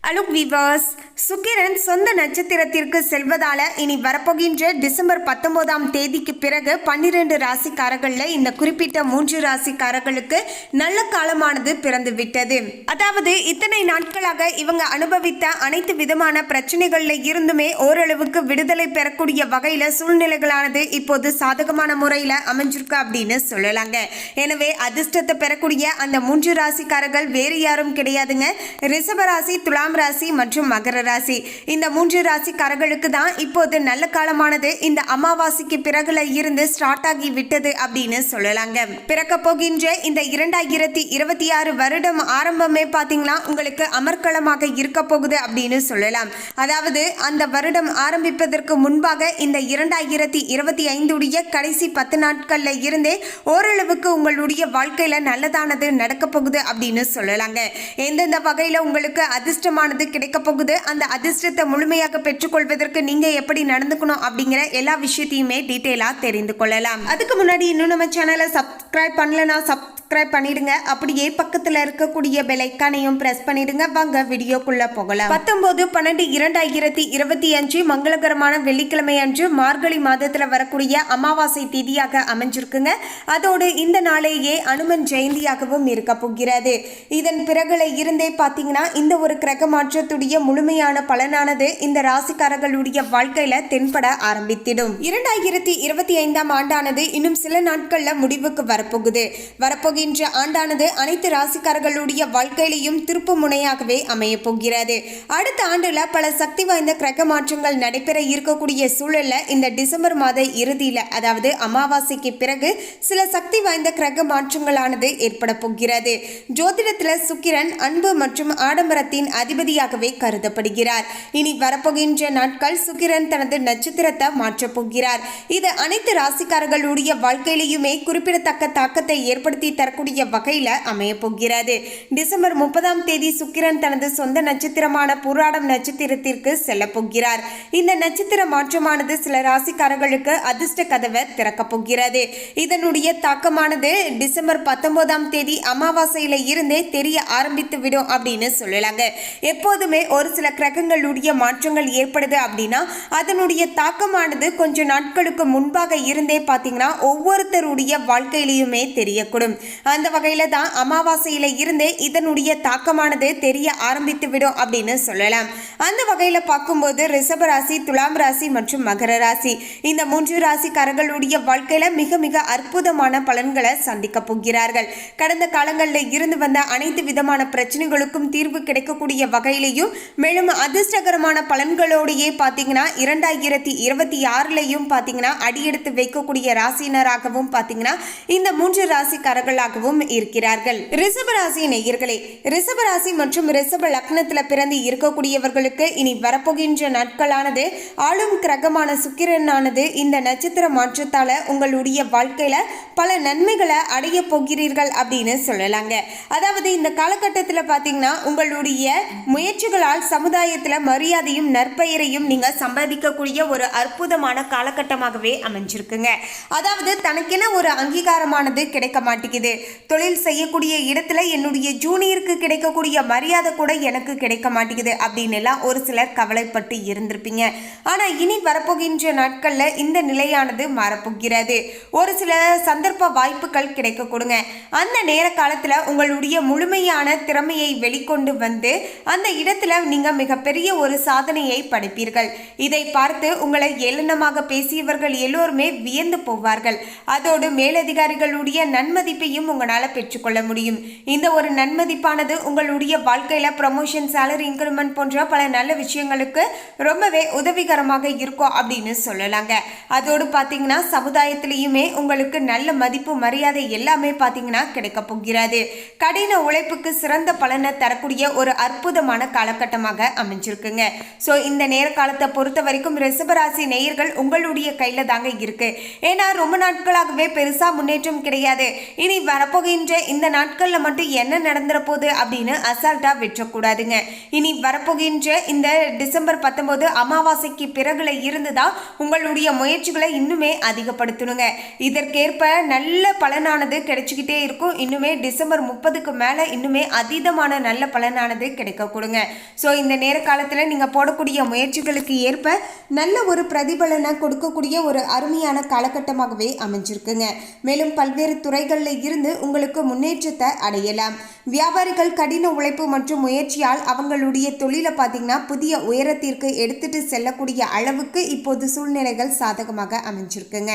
அலுக் விவாஸ் சுக்கிரன் சொந்த நட்சத்திரத்திற்கு செல்வதால இனி வரப்போகின்ற டிசம்பர் 19ஆம் தேதிக்கு பிறகு 12 ராசிக்காரர்களில் இந்த குறிப்பிட்ட 3 ராசிக்காரர்களுக்கு நல்ல காலமானது பிறந்து விட்டது. அதாவது இத்தனை நாட்களாக இவங்க அனுபவித்த அனைத்து விதமான பிரச்சனைகள்ல இருந்துமே ஓரளவுக்கு விடுதலை பெறக்கூடிய வகையில சூழ்நிலைகளானது இப்போது சாதகமான முறையில் அமைஞ்சிருக்கு அப்படின்னு சொல்லலாங்க. எனவே அதிர்ஷ்டத்தை பெறக்கூடிய அந்த 3 ராசிக்காரர்கள் வேறு யாரும் கிடையாதுங்க. ரிஷபராசி, துலாம் ராசி மற்றும் மகர ராசி. இந்த 3 ராசிக்காரர்களுக்கு தான் இப்போது நல்ல காலமானது இந்த அமாவாசைக்கு பிறகுல இருந்து ஸ்டார்ட் ஆகி விட்டது அப்படின்னு சொல்லலாங்க. பிறக்க போகின்ற இந்த 2026 வருடம் ஆரம்பமே பாத்தீங்களா உங்களுக்கு அமர்க்களமாக இருக்க போகுது அப்படின்னு சொல்லலாம். அதாவது அந்த வருடம் ஆரம்பிப்பதற்கு முன்பாக இந்த 2025 கடைசி 10 நாட்கள்ல இருந்தே ஓரளவுக்கு உங்களுடைய வாழ்க்கையில நல்லதானது நடக்க போகுது அப்படின்னு சொல்லலாங்க. எந்தெந்த வகையில உங்களுக்கு அதிர்ஷ்டமானது கிடைக்க போகுது, அந்த அதிர்ஷ்டத்தை முழுமையாக பெற்றுக்கொள்வதற்கு நீங்க எப்படி நடந்துக்கணும் அப்படிங்கிற எல்லா விஷயத்தையுமே டீட்டெயிலா தெரிந்து கொள்ளலாம். அதுக்கு முன்னாடி இன்னும் நம்ம சேனலை சப்ஸ்கிரைப் பண்ணலனா சப்ஸ்கிரைப் பண்ணிடுங்க. அப்படியே பக்கத்துல இருக்கக்கூடிய பெல் ஐகானையும் பிரஸ் பண்ணிடுங்க. வாங்க வீடியோக்குள்ள போகலாம். 19/12/2025 மங்களகரமான வெள்ளிக்கிழமை அன்று மார்கழி மாதத்துல வரக்கூடிய அமாவாசை திதியாக அமைஞ்சிருக்குங்க. அதோடு இந்த நாளையே அனுமன் ஜெயந்தியாகவும் இருக்க போகிறது. இதன் பிறகுல இருந்தே பாத்தீங்கன்னா இந்த ஒரு கிரக மாற்றத்துடைய முழுமையான பலனானது இந்த ராசிக்காரர்களுடைய வாழ்க்கையில தென்பட ஆரம்பித்திடும். 2025ஆம் ஆண்டானது இன்னும் சில நாட்கள்ல முடிவுக்கு வரப்போகின்ற ஆண்டானது அனைத்து ராசிக்காரர்களுடைய வாழ்க்கையிலையும் திருப்பு முனையாகவே அமைய போகிறது. அடுத்த ஆண்டுல பல சக்தி வாய்ந்த கிரக மாற்றங்கள் நடைபெற இருக்கக்கூடிய சூழல்ல இந்த டிசம்பர் மாத இறுதியில, அதாவது அமாவாசைக்கு பிறகு சில சக்தி வாய்ந்த கிரக மாற்றங்களானது ஏற்பட போகிறது. ஜோதிடத்துல சுக்கிரன் அன்பு மற்றும் ஆடம்பரத்தின் அதிபதியாகவே கருதப்படுகிறார். இனி வரப்போகின்ற நாட்கள் சுக்கிரன் தனது நட்சத்திரத்தை மாற்றப் போகிறார். இது அனைத்து ராசிக்காரர்களுடைய வாழ்க்கையிலுமே குறிப்பிடத்தக்க தாக்கத்தை ஏற்படுத்தி தரக்கூடிய வகையில அமைய போகிறது. டிசம்பர் 30ஆம் தேதி சுக்கிரன் தனது சொந்த நட்சத்திரமான பூராடம் நட்சத்திரத்திற்கு செல்ல போகிறார். இந்த நட்சத்திர மாற்றமானது சில ராசிக்காரர்களுக்கு அதிர்ஷ்ட கதவை திறக்க போகிறது. இதனுடைய தாக்கமானது டிசம்பர் 19ஆம் தேதி அமாவாசையில இருந்தே தெரிய ஆரம்பித்து விடும் அப்படின்னு சொல்லலாங்க. எப்போதுமே ஒரு சில கிரகங்களுடைய மாற்றங்கள் ஏற்படுது அப்படின்னா அதனுடைய தாக்கமானது கொஞ்ச நாட்களுக்கு முன்பாக இருந்தே பாத்தீங்கன்னா ஒவ்வொருத்தருடைய வாழ்க்கையிலுமே தெரியக்கூடும். அந்த வகையில தான் அமாவாசையில இருந்தே இதனுடைய தாக்கமானது தெரிய ஆரம்பித்து விடும் அப்படின்னு சொல்லலாம். அந்த வகையில பார்க்கும்போது ரிஷபராசி, துலாம் ராசி மற்றும் மகர ராசி இந்த 3 ராசிக்காரர்களுடைய வாழ்க்கையில மிக மிக அற்புதமான பலன்களை சந்திக்க போகிறார்கள். கடந்த காலங்களில் இருந்து வந்த அனைத்து விதமான பிரச்சனைகளுக்கும் தீர்வு கிடைக்கக்கூடிய வகையிலையும் மேலும் அதிர்ஷ்டகரமான பலன்களோடையே பாத்தீங்கன்னா 2026லையும் பாத்தீங்கன்னா அடியெடுத்து வைக்கக்கூடிய ராசினராகவும் பாத்தீங்கன்னா இந்த 3 ராசிக்காரர்களாகவும் இருக்கிறார்கள். ரிஷபராசி நேயர்களே, ரிஷபராசி மற்றும் ரிஷப லக்னத்துல பிறந்து இருக்கக்கூடியவர்களுக்கு இனி வரப்போகின்ற நாட்களானது ஆளும் கிரகமான சுக்கிரனானது இந்த நட்சத்திர மாற்றத்தால உங்களுடைய வாழ்க்கையில பல நன்மைகளை அடைய போகிறீர்கள் அப்படின்னு சொல்லலாங்க. அதாவது இந்த காலகட்டத்தில் பாத்தீங்கன்னா உங்களுடைய முயற்சிகளால் சமுதாயத்துல மரியாதையும் நற்பெயரையும் நீங்க சம்பாதிக்கக்கூடிய ஒரு அற்புதமான காலகட்டமாகவே அமைஞ்சிருக்குங்க. அதாவது தனக்கென ஒரு அங்கீகாரமானது கிடைக்க மாட்டேங்குது, தொழில் செய்யக்கூடிய இடத்துல என்னுடைய ஜூனியருக்கு கிடைக்கக்கூடிய மரியாதை கூட எனக்கு கிடைக்க மாட்டேங்குது அப்படின்னு எல்லாம் ஒரு சிலர் கவலைப்பட்டு இருந்திருப்பீங்க. ஆனா இனி வரப்போகின்ற நாட்கள்ல இந்த நிலையானது மாறப்போகிறது. ஒரு சில சந்தர்ப்ப வாய்ப்புகள் கிடைக்க கொடுங்க. அந்த நேர காலத்துல உங்களுடைய முழுமையான திறமையை வெளிக்கொண்டு வந்து அந்த இடத்துல நீங்க மிகப்பெரிய ஒரு சாதனையை படைப்பீர்கள். இதை பார்த்து உங்களை ஏளனமாக பேசியவர்கள் எல்லோருமே வியந்து போவார்கள். அதோடு மேலதிகாரிகளுடைய நன்மதிப்பையும் உங்களால பெற்றுக்கொள்ள முடியும். இந்த ஒரு நன்மதிப்பானது உங்களுடைய வாழ்க்கையில ப்ரமோஷன், சேலரி இன்க்ரிமெண்ட் போன்ற பல நல்ல விஷயங்களுக்கு ரொம்பவே உதவிகரமாக இருக்கும் அப்படின்னு சொல்லலாங்க. அதோடு பாத்தீங்கன்னா சமுதாயத்திலையுமே உங்களுக்கு நல்ல மதிப்பு, மரியாதை எல்லாமே பாத்தீங்கன்னா கிடைக்க போகிறது. கடின உழைப்புக்கு சிறந்த பலனை தரக்கூடிய ஒரு அற்புதமான காலகட்டமாக அமைஞ்சிருக்குங்க. ஸோ இந்த நேர காலத்தை பொறுத்த வரைக்கும் ரிஷபராசி நேயர்கள் உங்களுடைய கையில தாங்க இருக்கு. ஏன்னா ரொம்ப நாட்களாகவே பெருசா முன்னேற்றம் கிடையாது. இனி வரப்போகின்ற இந்த நாட்கள்ல மட்டும் என்ன நடந்துற போகுது அப்படின்னு அசால்ட்டா விட்டுறக்கூடாதுங்க. இனி வரப்போகின்ற இந்த டிசம்பர் 19 அமாவாசைக்கு பிறகுல இருந்துதான் உங்களுடைய முயற்சிகளை இன்னுமே அதிகப்படுத்தணுங்க. இதற்கேற்ப நல்ல பலனானது கிடைச்சிக்கிட்டே இருக்கும். இன்னுமே டிசம்பர் 30க்கு மேலே இன்னுமே அதீதமான நல்ல பலனானது கிடைக்க கொடுங்க. ஸோ இந்த நேர காலத்தில் நீங்கள் போடக்கூடிய முயற்சிகளுக்கு ஏற்ப நல்ல ஒரு பிரதிபலனை கொடுக்கக்கூடிய ஒரு அருமையான காலகட்டமாகவே அமைஞ்சிருக்குங்க. மேலும் பல்வேறு துறைகளில் இருந்து உங்களுக்கு முன்னேற்றத்தை அடையலாம். வியாபாரிகள் கடின உழைப்பு மற்றும் முயற்சியால் அவங்களுடைய தொழிலை பார்த்தீங்கன்னா புதிய உயரத்திற்கு எடுத்துட்டு செல்லக்கூடிய அளவுக்கு இப்போது சூழ்நிலைகள் சாதகமாக அமைஞ்சிருக்குங்க.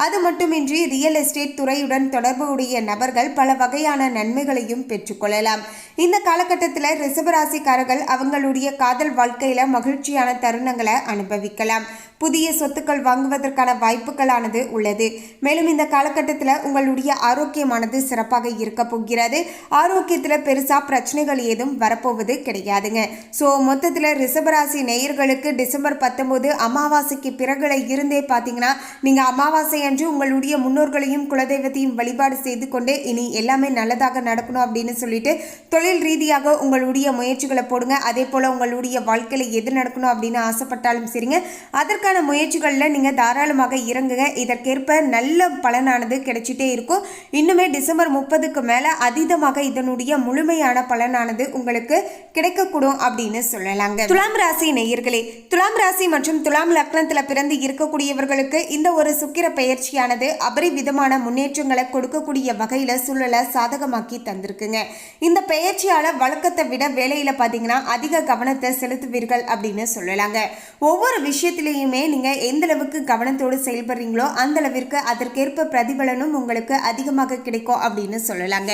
அது மட்டுமின்றி ரியல் எஸ்டேட் துறையுடன் தொடர்புடைய நபர்கள் பல வகையான நன்மைகளையும் பெற்றுக்கொள்ளலாம். இந்த காலகட்டத்தில் ரிஷபராசிக்காரர்கள் அவங்களுடைய காதல் வாழ்க்கையில மகிழ்ச்சியான தருணங்களை அனுபவிக்கலாம். புதிய சொத்துக்கள் வாங்குவதற்கான வாய்ப்புகளானது உள்ளது. மேலும் இந்த காலகட்டத்தில் உங்களுடைய ஆரோக்கியமானது சிறப்பாக இருக்க போகிறது. ஆரோக்கியத்தில் பெருசாக பிரச்சனைகள் ஏதும் வரப்போவது கிடையாதுங்க. ஸோ மொத்தத்தில் ரிஷபராசி நேயர்களுக்கு டிசம்பர் 19 அமாவாசைக்கு பிறகுல இருந்தே பார்த்தீங்கன்னா நீங்கள் அமாவாசை அன்று உங்களுடைய முன்னோர்களையும் குலதெய்வத்தையும் வழிபாடு செய்து கொண்டு இனி எல்லாமே நல்லதாக நடக்கணும் அப்படின்னு சொல்லிட்டு தொழில் ரீதியாக உங்களுடைய முயற்சிகளை போடுங்க. அதே போல் உங்களுடைய வாழ்க்கையில் எது நடக்கணும் அப்படின்னு ஆசைப்பட்டாலும் சரிங்க, அதற்கான முயற்சிகளில் நீங்கள் தாராளமாக இறங்குங்க. இதற்கேற்ப நல்ல பலனானது கிடைச்சிட்டே இருக்கும். இன்னுமே டிசம்பர் 30க்கு மேலே அதீதமாக இதனுடைய முழுமையான பலனானது உங்களுக்கு கிடைக்கக்கூடும் அப்படின்னு சொல்லலாங்க. துலாம் ராசி நேயர்களே, துலாம் ராசி மற்றும் துலாம் லக்னத்தில் பிறந்து இருக்கக்கூடியவர்களுக்கு இந்த ஒரு சுக்கிர பெயர்ச்சியானது அபரிவிதமான முன்னேற்றங்களை கொடுக்கக்கூடிய வகையில் சூழலை சாதகமாக்கி தந்திருக்குங்க. இந்த பெயர்ச்சியால் வழக்கத்தை விட வேலையில் பார்த்தீங்கன்னா அதிக கவனத்தை செலுத்துவீர்கள் அப்படின்னு சொல்லலாங்க. ஒவ்வொரு விஷயத்திலையுமே நீங்கள் எந்த அளவுக்கு கவனத்தோடு செயல்படுறீங்களோ அந்த அளவிற்கு அதற்கேற்ப பிரதிபலனும் உங்களுக்கு அதிகமாக கிடைக்கும் அப்படின்னு சொல்லலாங்க.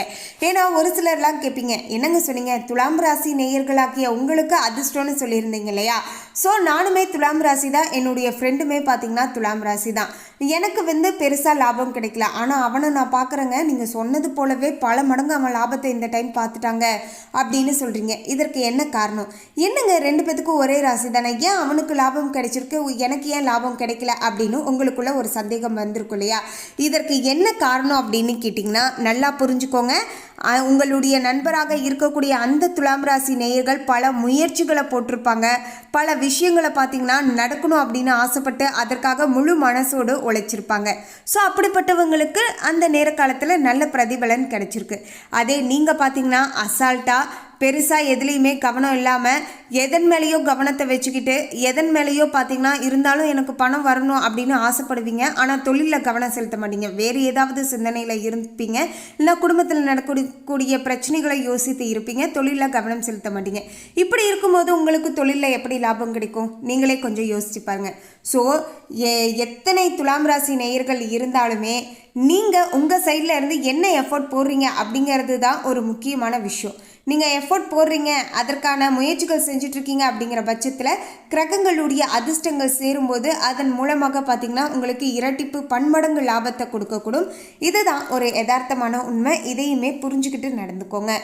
ஏன்னா ஒரு சிலர்லாம் கேட்பீங்க, என்னங்க சொன்னீங்க துலாம் ராசி நேயர்களாகிய உங்களுக்கு அதிர்ஷ்டம்னு சொல்லியிருந்தீங்க இல்லையா? ஸோ நானுமே துலாம் ராசி தான், என்னுடைய ஃப்ரெண்டுமே பார்த்தீங்கன்னா துலாம் ராசி தான். எனக்கு பெருசாக லாபம் கிடைக்கல, ஆனால் அவனை நான் பார்க்குறேங்க, நீங்கள் சொன்னது போலவே பல மடங்கு அவன் லாபத்தை இந்த டைம் பார்த்துட்டாங்க அப்படின்னு சொல்கிறீங்க. இதற்கு என்ன காரணம்? என்னங்க 2 பேத்துக்கும் ஒரே ராசி தானே, ஏன் அவனுக்கு லாபம் கிடைச்சிருக்கு எனக்கு ஏன் லாபம் கிடைக்கல அப்படின்னு உங்களுக்குள்ள ஒரு சந்தேகம் வந்திருக்கும் இல்லையா? இதற்கு என்ன காரணம் அப்படின்னு கேட்டிங்கன்னா நல்லா புரிஞ்சுக்கோங்க. உங்களுடைய நண்பராக இருக்கக்கூடிய அந்த துலாம் ராசி நேயர்கள் பல முயற்சிகளை போட்டிருப்பாங்க. பல விஷயங்களை பார்த்தீங்கன்னா நடக்கணும் அப்படின்னு ஆசைப்பட்டு அதற்காக முழு மனசோடு உழைச்சிருப்பாங்க. ஸோ அப்படிப்பட்டவங்களுக்கு அந்த நேர காலத்தில் நல்ல பிரதிபலன் கிடைச்சிருக்கு. அதே நீங்கள் பார்த்தீங்கன்னா அசால்ட்டாக பெருசாக எதுலேயுமே கவனம் இல்லாமல் எதன் மேலேயோ கவனத்தை வச்சுக்கிட்டு எதன் மேலேயோ பார்த்தீங்கன்னா இருந்தாலும் எனக்கு பணம் வரணும் அப்படின்னு ஆசைப்படுவீங்க. ஆனால் தொழிலில் கவனம் செலுத்த மாட்டீங்க, வேறு ஏதாவது சிந்தனையில் இருப்பீங்க. இல்லை குடும்பத்தில் நடக்கக்கூடிய பிரச்சனைகளை யோசித்து இருப்பீங்க, தொழிலில் கவனம் செலுத்த மாட்டீங்க. இப்படி இருக்கும்போது உங்களுக்கு தொழிலில் எப்படி லாபம் கிடைக்கும்? நீங்களே கொஞ்சம் யோசிச்சு பாருங்க. ஸோ எத்தனை துலாம் ராசி நேயர்கள் இருந்தாலுமே நீங்கள் உங்கள் சைடில் இருந்து என்ன எஃபோர்ட் போடுறீங்க அப்படிங்கிறது தான் ஒரு முக்கியமான விஷயம். நீங்கள் எஃபோர்ட் போடுறீங்க, அதற்கான முயற்சிகள் செஞ்சிட்ருக்கீங்க அப்படிங்கிற பட்சத்தில் கிரகங்களுடைய அதிர்ஷ்டங்கள் சேரும்போது அதன் மூலமாக பார்த்திங்கன்னா உங்களுக்கு இரட்டிப்பு பன்மடங்கு லாபத்தை கொடுக்கக்கூடும். இதுதான் ஒரு யதார்த்தமான உண்மை. இதையுமே புரிஞ்சுக்கிட்டு நடந்துக்கோங்க.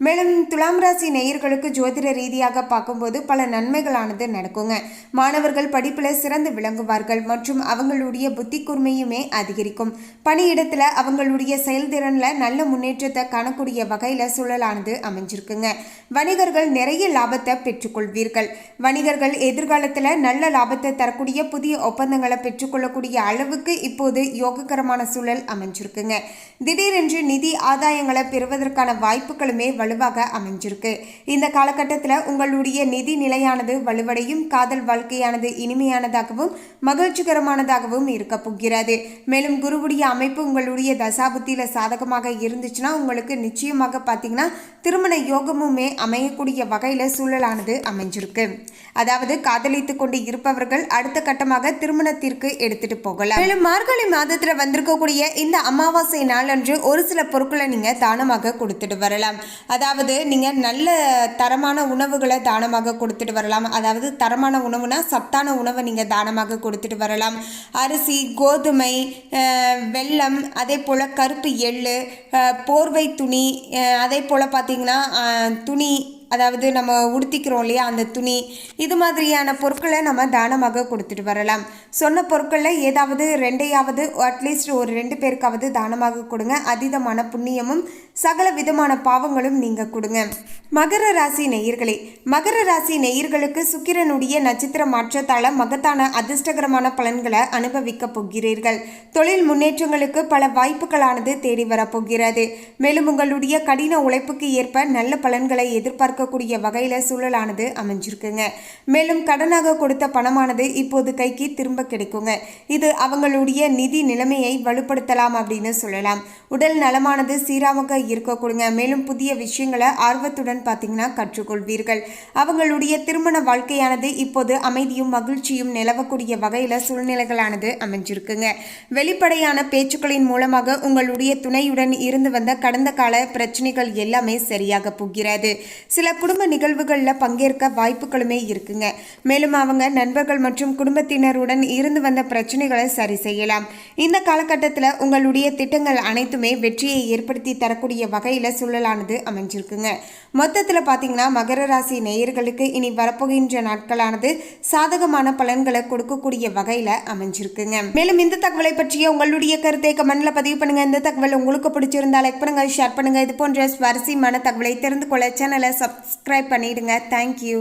மேலும் துலாம் ராசி நேயர்களுக்கு ஜோதிட ரீதியாக பார்க்கும்போது பல நன்மைகளானது நடக்குங்க. மாணவர்கள் படிப்பில் சிறந்து விளங்குவார்கள் மற்றும் அவங்களுடைய புத்தி கூர்மையுமே அதிகரிக்கும். பணியிடத்தில் அவங்களுடைய செயல்திறனில் நல்ல முன்னேற்றத்தை காணக்கூடிய வகையில் சூழலானது அமைஞ்சிருக்குங்க. வணிகர்கள் நிறைய லாபத்தை பெற்றுக்கொள்வீர்கள். வணிகர்கள் எதிர்காலத்தில் நல்ல லாபத்தை தரக்கூடிய புதிய ஒப்பந்தங்களை பெற்றுக்கொள்ளக்கூடிய அளவுக்கு இப்போது யோககரமான சூழல் அமைஞ்சிருக்குங்க. திடீரென்று நிதி ஆதாயங்களை பெறுவதற்கான வாய்ப்புகளுமே வலுவாக அமைஞ்சிருக்கு. இந்த காலகட்டத்தில் உங்களுடைய நிதி நிலையானது வலுவடையும். காதல் வாழ்க்கையானது இனிமையானதாகவும் மகிழ்ச்சிகரமானதாகவும் இருக்க போகிறது. மேலும் குருவுடைய அமைப்பு உங்களுடைய தசாபுத்தியில் சாதகமாக இருந்துச்சுன்னா உங்களுக்கு நிச்சயமாக பார்த்தீங்கன்னா திருமண யோகமுமே அமையக்கூடிய வகையில் சூழலானது அமைஞ்சிருக்கு. அதாவது காதலித்து கொண்டு இருப்பவர்கள் அடுத்த கட்டமாக திருமணத்திற்கு எடுத்துட்டு போகலாம். மேலும் மார்கழி மாதத்தில் வந்திருக்கக்கூடிய இந்த அமாவாசை நாள் அன்று ஒரு சில பொருட்களை நீங்கள் தானமாக கொடுத்துட்டு வரலாம். அதாவது நீங்கள் நல்ல தரமான உணவுகளை தானமாக கொடுத்துட்டு வரலாம். அதாவது தரமான உணவுனா சத்தான உணவை நீங்கள் தானமாக கொடுத்துட்டு வரலாம். அரிசி, கோதுமை, வெல்லம், அதே போல் கருப்பு எள்ளு, போர்வை துணி, அதே போல் பார்த்தீங்கன்னா துணி, அதாவது நம்ம உடுத்திக்கிறோம் இல்லையா அந்த துணி, இது மாதிரியான பொருட்களை நம்ம தானமாக கொடுத்துட்டு வரலாம். சொன்ன பொருட்களில் ஏதாவது ரெண்டையாவது அட்லீஸ்ட் ஒரு 2 பேருக்காவது தானமாக கொடுங்க. அதீதமான புண்ணியமும் சகல விதமான பாவங்களும் நீங்க கொடுங்க. மகர ராசி நேயர்களே, மகர ராசி நேயர்களுக்கு சுக்கிரனுடைய நட்சத்திர மாற்றத்தால் மகத்தான அதிர்ஷ்டகரமான பலன்களை அனுபவிக்க போகிறீர்கள். தொழில் முன்னேற்றங்களுக்கு பல வாய்ப்புகளானது தேடி வரப்போகிறது. மேலும் உங்களுடைய கடின உழைப்புக்கு ஏற்ப நல்ல பலன்களை எதிர்பார்க்கக்கூடிய வகையில் சூழலானது அமைஞ்சிருக்குங்க. மேலும் கடனாக கொடுத்த பணமானது இப்போது கைக்கு திரும்ப கிடைக்குங்க. இது அவங்களுடைய நிதி நிலைமையை வலுப்படுத்தலாம் அப்படின்னு சொல்லலாம். உடல் நலமானது சீராக இருக்கக்கூடுங்க. மேலும் புதிய விஷயங்களை ஆர்வத்துடன் பார்த்தீங்கன்னா கற்றுக்கொள்வீர்கள். அவங்களுடைய திருமண வாழ்க்கையானது இப்போது அமைதியும் மகிழ்ச்சியும் நிலவக்கூடிய வகையில் சூழ்நிலைகளானது அமைஞ்சிருக்குங்க. வெளிப்படையான பேச்சுக்களின் மூலமாக உங்களுடைய துணையுடன் இருந்து வந்த கடந்த கால பிரச்சனைகள் எல்லாமே சரியாக போகிறது. சில குடும்ப நிகழ்வுகளில் பங்கேற்க வாய்ப்புகளுமே இருக்குங்க. மேலும் அவங்க நண்பர்கள் மற்றும் குடும்பத்தினருடன் இருந்து வந்த பிரச்சனைகளை சரி செய்யலாம். இந்த காலகட்டத்தில் உங்களுடைய திட்டங்கள் அனைத்துமே வெற்றியை ஏற்படுத்தி தரக்கூடிய வகையில் சூழலானது அமைஞ்சிருக்குங்க. மொத்தத்தில் பார்த்தீங்கன்னா மகர ராசி நேயர்களுக்கு இனி வரப்போகின்ற நாட்களானது சாதகமான பலன்களை கொடுக்கக்கூடிய வகையில் அமைஞ்சிருக்குங்க. மேலும் இந்த தகவலை பற்றிய உங்களுடைய கருத்தை கமெண்ட்ல பதிவு பண்ணுங்க. இந்த தகவல் உங்களுக்கு பிடிச்சிருந்தா லைக் பண்ணுங்க, ஷேர் பண்ணுங்க. இது போன்ற சுவாரஸ்யமான தகவலை தெரிந்து கொள்ள சேனலை சப்ஸ்கிரைப் பண்ணிடுங்க. தேங்க்யூ.